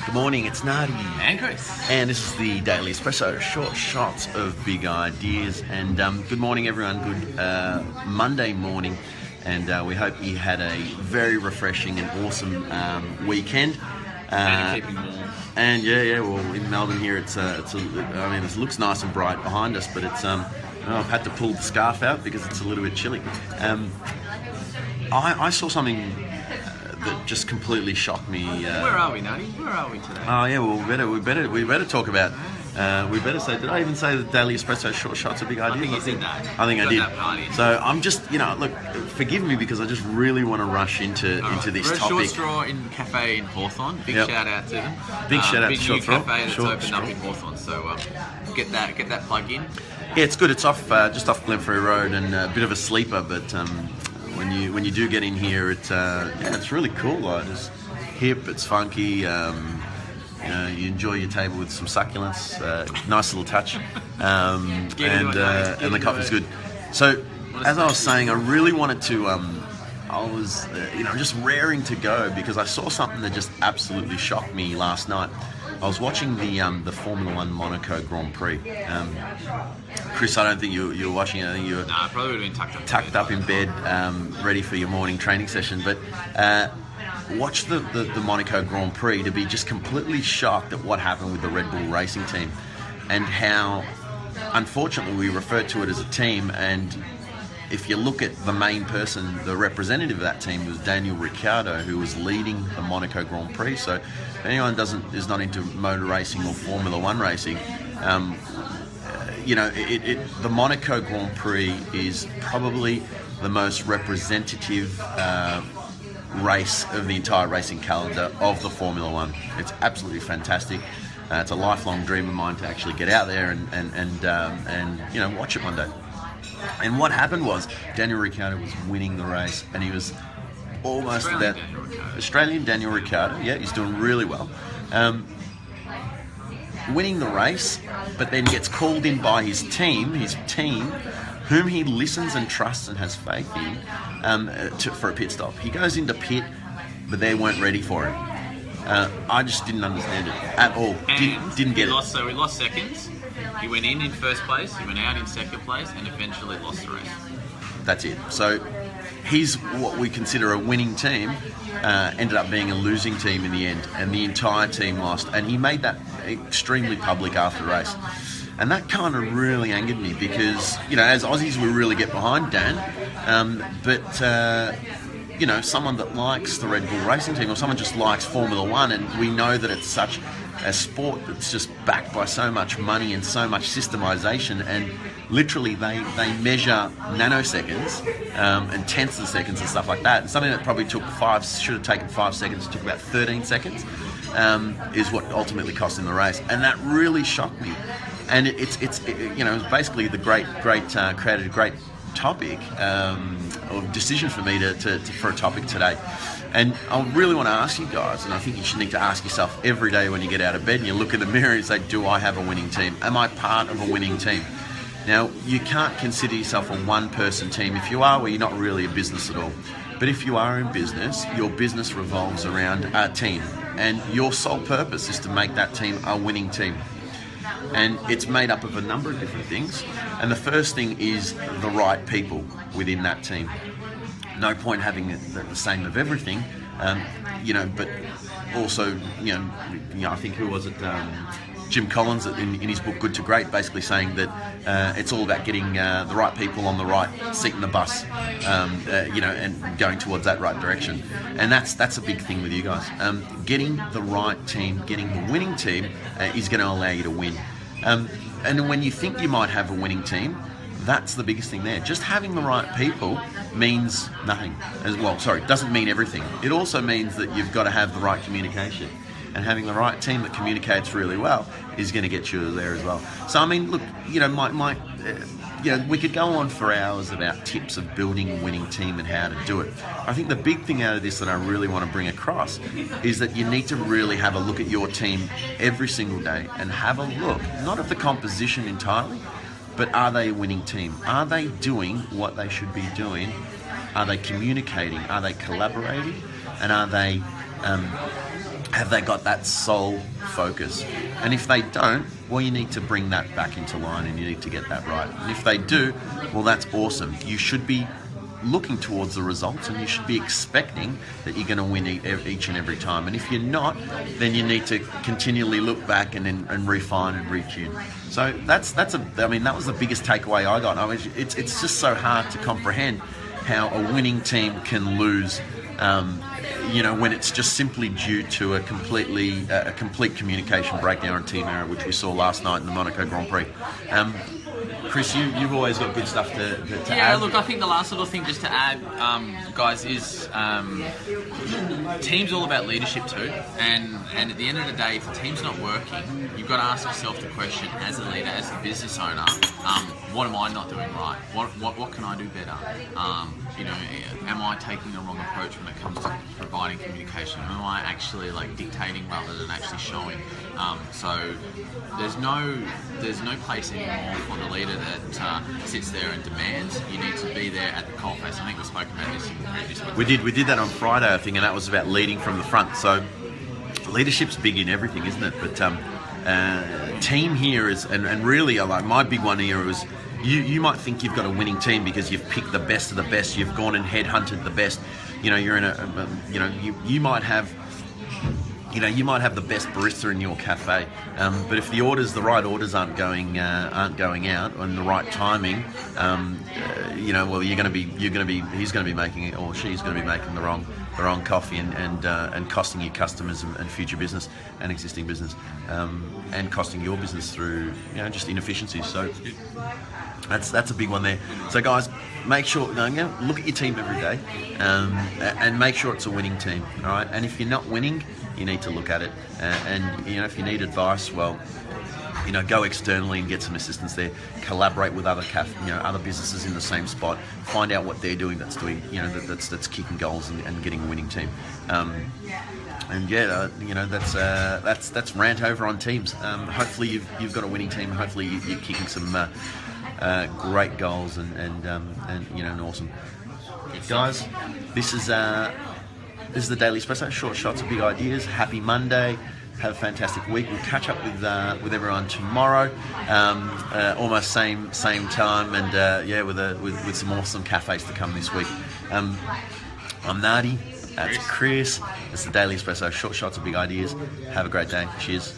Good morning, it's Nardi. And Chris. And this is the Daily Espresso, short shots of big ideas. And good morning, everyone. Good Monday morning. And we hope you had a very refreshing and awesome weekend. And keeping warm. And yeah. Well, in Melbourne here, it looks nice and bright behind us, but it's I've had to pull the scarf out because it's a little bit chilly. I saw something that just completely shocked me. Where are we, Nutty? Where are we today? Oh yeah, well we better talk about. We better say. Did I even say the Daily Espresso short shots are big ideas? I think you said that. I think I did. That party. So I'm just, look, forgive me because I just really want to rush into this topic. Short Straw in Cafe in Hawthorn. Big shout out to them. Big shout out to Short Straw. Big new cafe that's opened up in Hawthorn. So get that plug in. Yeah, it's good. It's off just off Glenferrie Road and a bit of a sleeper, but when you do get in here, it's really cool. Like, it's hip, it's funky. You enjoy your table with some succulents. Nice little touch, and the coffee's good. So, as I was saying, I really wanted to. I was, just raring to go because I saw something that just absolutely shocked me last night. I was watching the Formula One Monaco Grand Prix. Chris, I don't think you were watching it. I think you were I probably would have been tucked up in bed, ready for your morning training session. But watch the Monaco Grand Prix to be just completely shocked at what happened with the Red Bull Racing team and how, unfortunately, we refer to it as a team. And if you look at the main person, the representative of that team was Daniel Ricciardo, who was leading the Monaco Grand Prix. So if anyone is not into motor racing or Formula One racing, the Monaco Grand Prix is probably the most representative race of the entire racing calendar of the Formula One. It's absolutely fantastic. It's a lifelong dream of mine to actually get out there and watch it one day. And what happened was Daniel Ricciardo was winning the race, and he was almost Australian Daniel Ricciardo. Yeah, he's doing really well. Winning the race, but then gets called in by his team, whom he listens and trusts and has faith in, for a pit stop. He goes into pit, but they weren't ready for him. I just didn't understand it at all. Didn't get it. So we lost seconds. He went in first place, he went out in second place, and eventually lost the race. That's it. So he's what we consider a winning team, ended up being a losing team in the end, and the entire team lost. And he made that extremely public after the race. And that kind of really angered me because, as Aussies, we really get behind Dan. But someone that likes the Red Bull Racing team or someone just likes Formula One, and we know that it's such a sport that's just backed by so much money and so much systemization, and literally they measure nanoseconds and tenths of seconds and stuff like that. And something that probably should have taken 5 seconds, took about 13 seconds, is what ultimately cost him the race. And that really shocked me. And it was basically the created a great topic or decision for me for a topic today. And I really want to ask you guys, and I think you should need to ask yourself every day when you get out of bed and you look in the mirror and say, do I have a winning team? Am I part of a winning team? Now, you can't consider yourself a one-person team. If you are, well, you're not really a business at all. But if you are in business, your business revolves around a team. And your sole purpose is to make that team a winning team. And it's made up of a number of different things. And the first thing is the right people within that team. No point having the same of everything, but also, I think, who was it? Jim Collins in his book Good to Great, basically saying that it's all about getting the right people on the right seat in the bus, and going towards that right direction. And that's a big thing with you guys. Getting the right team, getting the winning team is going to allow you to win. And when you think you might have a winning team, that's the biggest thing there. Just having the right people means nothing. Doesn't mean everything. It also means that you've got to have the right communication. And having the right team that communicates really well is going to get you there as well. So, I mean, look, we could go on for hours about tips of building a winning team and how to do it. I think the big thing out of this that I really want to bring across is that you need to really have a look at your team every single day and have a look, not at the composition entirely, but are they a winning team? Are they doing what they should be doing Are they communicating? Are they collaborating? And are they have they got that sole focus? And if they don't, well, you need to bring that back into line and you need to get that right. And if they do, well, that's awesome. You should be looking towards the results and you should be expecting that you're going to win each and every time. And if you're not, then you need to continually look back and refine and retune. So that was the biggest takeaway I got. It's just so hard to comprehend how a winning team can lose, when it's just simply due to a complete communication breakdown and team error, which we saw last night in the Monaco Grand Prix. Chris, you've always got good stuff to add. Yeah, look, I think the last little thing just to add, guys, is team's all about leadership too. And at the end of the day, if the team's not working, you've got to ask yourself the question as a leader, as a business owner, what am I not doing right? What can I do better? Am I taking the wrong approach when it comes to providing communication? Am I actually dictating rather than actually showing? So there's no place anymore for the leader that sits there and demands. You need to be there at the coalface. I think we spoke about this in the previous one. We did that on Friday, I think, and that was about leading from the front. So leadership's big in everything, isn't it? But team here is, and really, my big one here was, you might think you've got a winning team because you've picked the best of the best. You've gone and headhunted the best. You're in you might have the best barista in your cafe, but if the right orders aren't going out on the right timing, he's going to be making it, or she's going to be making the wrong coffee and costing your customers and future business and existing business, and costing your business through just inefficiencies. So that's a big one there. So guys, make sure look at your team every day, and make sure it's a winning team. All right, and if you're not winning, you need to look at it, and if you need advice, well, go externally and get some assistance there. Collaborate with other other businesses in the same spot. Find out what they're doing that's kicking goals and getting a winning team. That's rant over on teams. Hopefully you've got a winning team. Hopefully you're kicking some great goals and awesome. Guys, this is the Daily Espresso, short shots of big ideas. Happy Monday. Have a fantastic week. We'll catch up with everyone tomorrow, almost same time, and with some awesome cafes to come this week. I'm Nardi. That's Chris. It's the Daily Espresso, short shots of big ideas. Have a great day. Cheers.